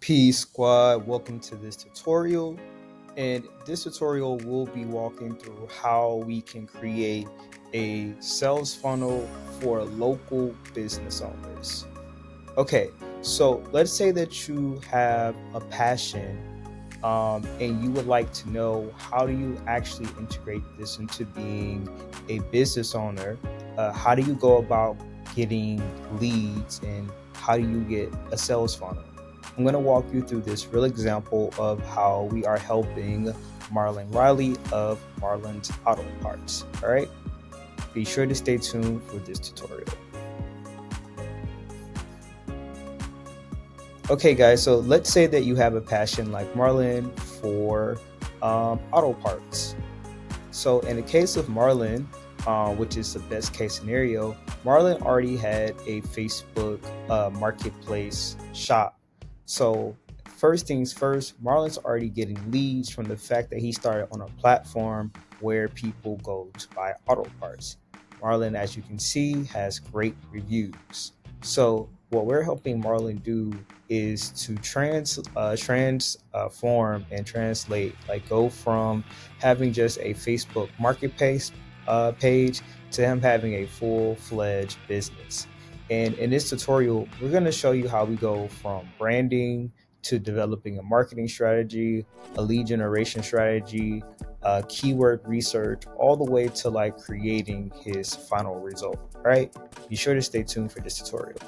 Peace squad, welcome to this tutorial. And this tutorial will be walking through how we can create a sales funnel for local business owners. Okay, so let's say that you have a passion and you would like to know how do you actually integrate this into being a business owner. How do you go about getting leads and how do you get a sales funnel? I'm going to walk you through this real example of how we are helping Marlon Riley of Marlon's Auto Parts. All right, be sure to stay tuned for this tutorial. Okay, guys, so let's say that you have a passion like Marlon for auto parts. So in the case of Marlon, which is the best case scenario, Marlon already had a Facebook marketplace shop. So first things first, Marlon's already getting leads from the fact that he started on a platform where people go to buy auto parts. Marlon, as you can see, has great reviews. So what we're helping Marlon do is to transform and translate, like go from having just a Facebook marketplace page to him having a full-fledged business. And in this tutorial, we're going to show you how we go from branding to developing a marketing strategy, a lead generation strategy, keyword research, all the way to like creating his final result. All right, be sure to stay tuned for this tutorial.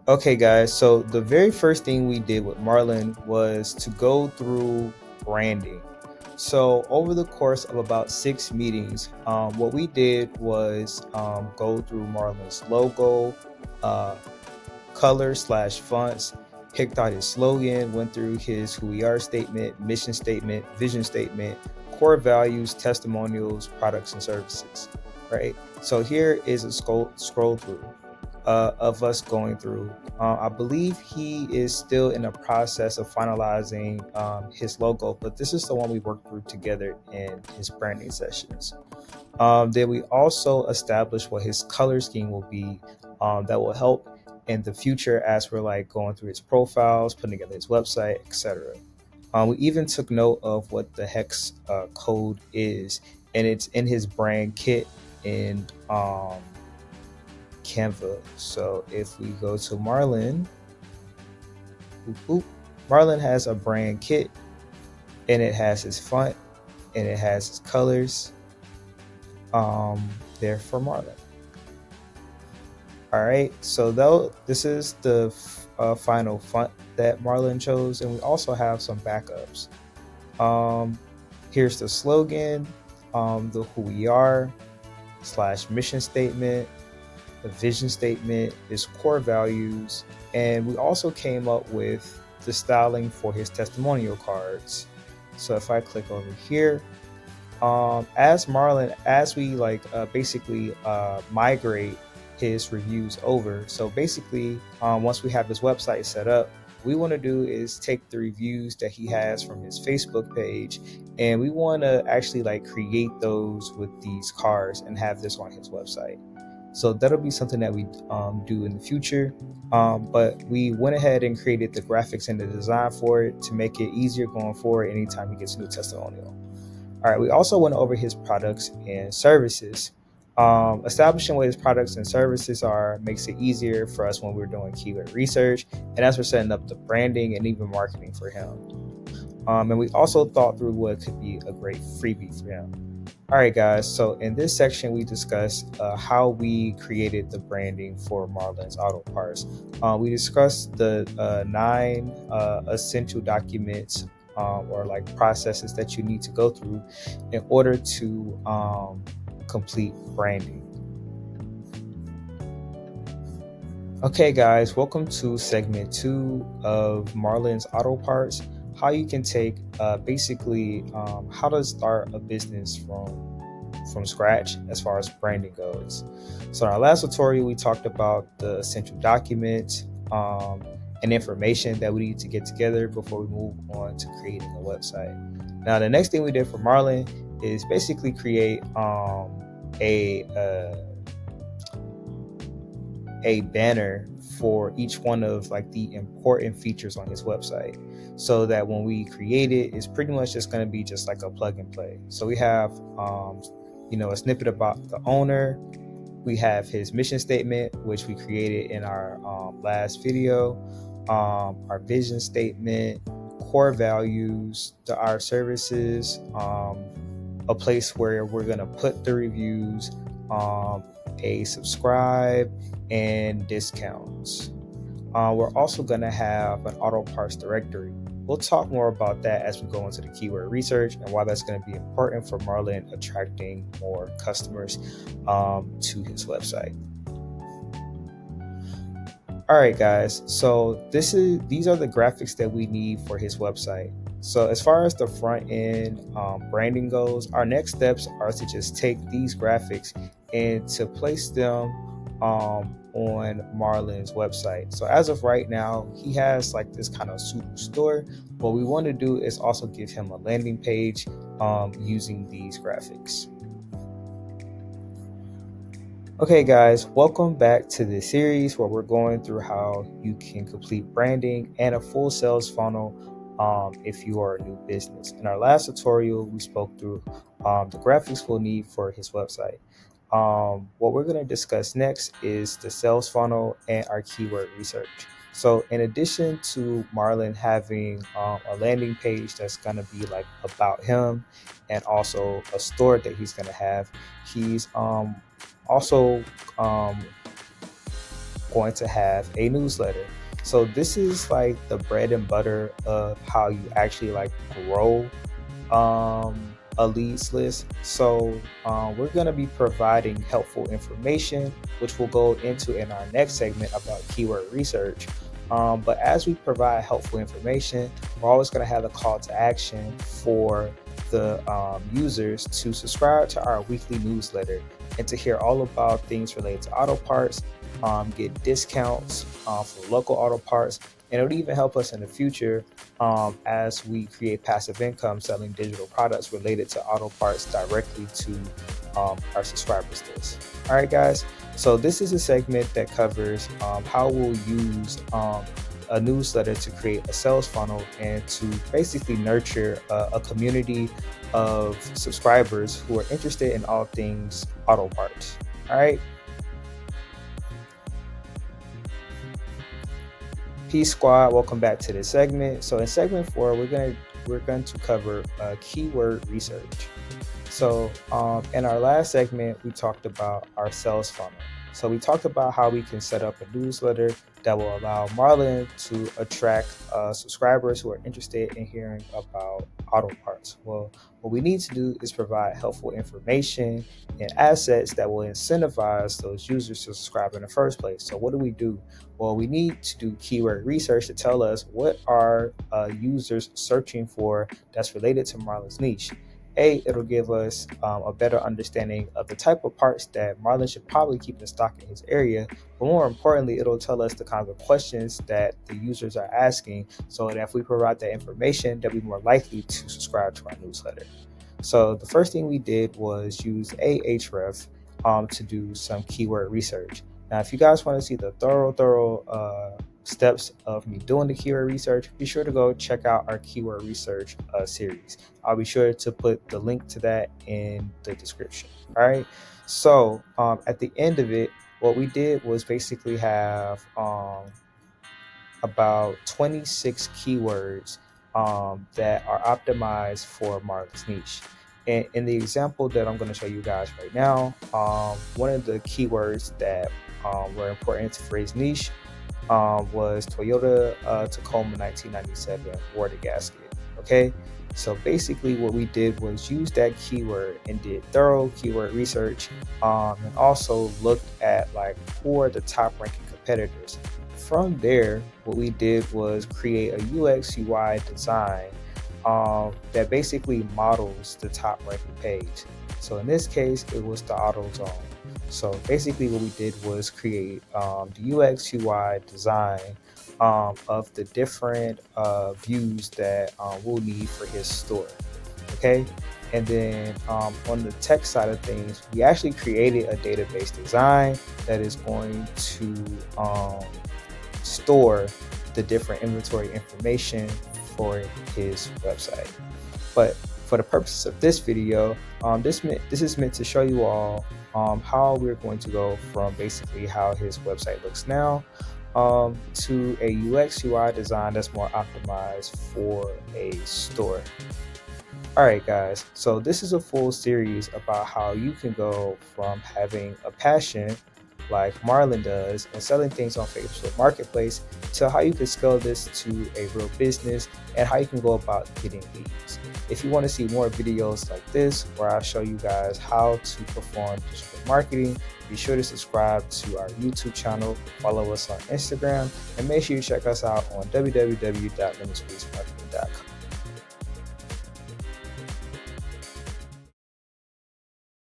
Okay, guys, so the very first thing we did with Marlon was to go through branding. So over the course of about 6 meetings, what we did was go through Marlon's logo, color/fonts, picked out his slogan, went through his who we are statement, mission statement, vision statement, core values, testimonials, products, and services, right? So here is a scroll through of us going through. I believe he is still in the process of finalizing his logo, but this is the one we worked through together in his branding sessions. Then we also established what his color scheme will be that will help in the future as we're like going through his profiles, putting together his website, etc. We even took note of what the hex code is, and it's in his brand kit in Canva. So if we go to Marlon, Marlon has a brand kit, and it has his font and it has his colors there for Marlon. All right, so though this is the final font that Marlon chose, and we also have some backups. Here's the slogan, the who we are / mission statement, the vision statement, his core values, and we also came up with the styling for his testimonial cards. So if I click over here, as we like basically migrate his reviews over. So basically, once we have his website set up, what we want to do is take the reviews that he has from his Facebook page, and we want to actually like create those with these cards and have this on his website. So that'll be something that we do in the future. But we went ahead and created the graphics and the design for it to make it easier going forward anytime he gets a new testimonial. All right, we also went over his products and services. Establishing what his products and services are makes it easier for us when we're doing keyword research and as we're setting up the branding and even marketing for him. And we also thought through what could be a great freebie for him. All right, guys, so in this section, we discussed how we created the branding for Marlon's Auto Parts. We discussed the 9 essential documents or like processes that you need to go through in order to complete branding. Okay, guys, welcome to segment 2 of Marlon's Auto Parts. How you can take basically how to start a business from scratch as far as branding goes. So in our last tutorial, we talked about the essential documents and information that we need to get together before we move on to creating a website. Now, the next thing we did for Marlon is basically create a a banner for each one of like the important features on his website, so that when we create it, it's pretty much just going to be just like a plug and play. So we have a snippet about the owner. We have his mission statement, which we created in our last video, our vision statement, core values, our services, a place where we're going to put the reviews, a subscribe, and discounts. We're also going to have an auto parts directory. We'll talk more about that as we go into the keyword research and why that's going to be important for Marlon attracting more customers to his website. All right, guys. So these are the graphics that we need for his website. So as far as the front end branding goes, our next steps are to just take these graphics and to place them on Marlon's website. So as of right now, he has like this kind of super store. What we want to do is also give him a landing page using these graphics. Okay guys, welcome back to this series where we're going through how you can complete branding and a full sales funnel if you are a new business. In our last tutorial, we spoke through the graphics we'll need for his website. What we're going to discuss next is the sales funnel and our keyword research. So in addition to Marlon having a landing page that's going to be like about him and also a store that he's going to have, he's also going to have a newsletter. So this is like the bread and butter of how you actually like grow a leads list. So we're going to be providing helpful information, which we'll go into in our next segment about keyword research. But as we provide helpful information, we're always going to have a call to action for the users to subscribe to our weekly newsletter and to hear all about things related to auto parts, get discounts for local auto parts, and it would even help us in the future as we create passive income selling digital products related to auto parts directly to our subscribers list. All right, guys. So this is a segment that covers how we'll use a newsletter to create a sales funnel and to basically nurture a community of subscribers who are interested in all things auto parts. All right. Peace Squad, welcome back to this segment. So in segment 4, we're going to cover keyword research. So in our last segment, we talked about our sales funnel. So we talked about how we can set up a newsletter that will allow Marlon to attract subscribers who are interested in hearing about auto parts. Well, what we need to do is provide helpful information and assets that will incentivize those users to subscribe in the first place. So what do? Well, we need to do keyword research to tell us what are users searching for that's related to Marlon's niche. It'll give us a better understanding of the type of parts that Marlon should probably keep in stock in his area. But more importantly, it'll tell us the kinds of questions that the users are asking, so that if we provide that information, they'll be more likely to subscribe to our newsletter. So the first thing we did was use Ahref to do some keyword research. Now, if you guys want to see the thorough steps of me doing the keyword research, be sure to go check out our keyword research series. I'll be sure to put the link to that in the description. All right. So at the end of it, what we did was basically have about 26 keywords that are optimized for Marlon's niche. And in the example that I'm going to show you guys right now, one of the keywords that were important for his niche was Toyota Tacoma 1997 water gasket. Okay, so basically what we did was use that keyword and did thorough keyword research and also looked at like who are the top ranking competitors. From there, what we did was create a UX UI design that basically models the top ranking page. So in this case, it was the AutoZone. So basically what we did was create the UX UI design of the different views that we'll need for his store. Okay. And then on the tech side of things, we actually created a database design that is going to store the different inventory information for his website. But for the purposes of this video, this is meant to show you all how we're going to go from basically how his website looks now to a UX UI design that's more optimized for a store. All right, guys, so this is a full series about how you can go from having a passion like Marlon does and selling things on Facebook Marketplace to how you can scale this to a real business and how you can go about getting leads. If you want to see more videos like this where I show you guys how to perform digital marketing, be sure to subscribe to our YouTube channel, follow us on Instagram, and make sure you check us out on www.limitsqueezemarketing.com.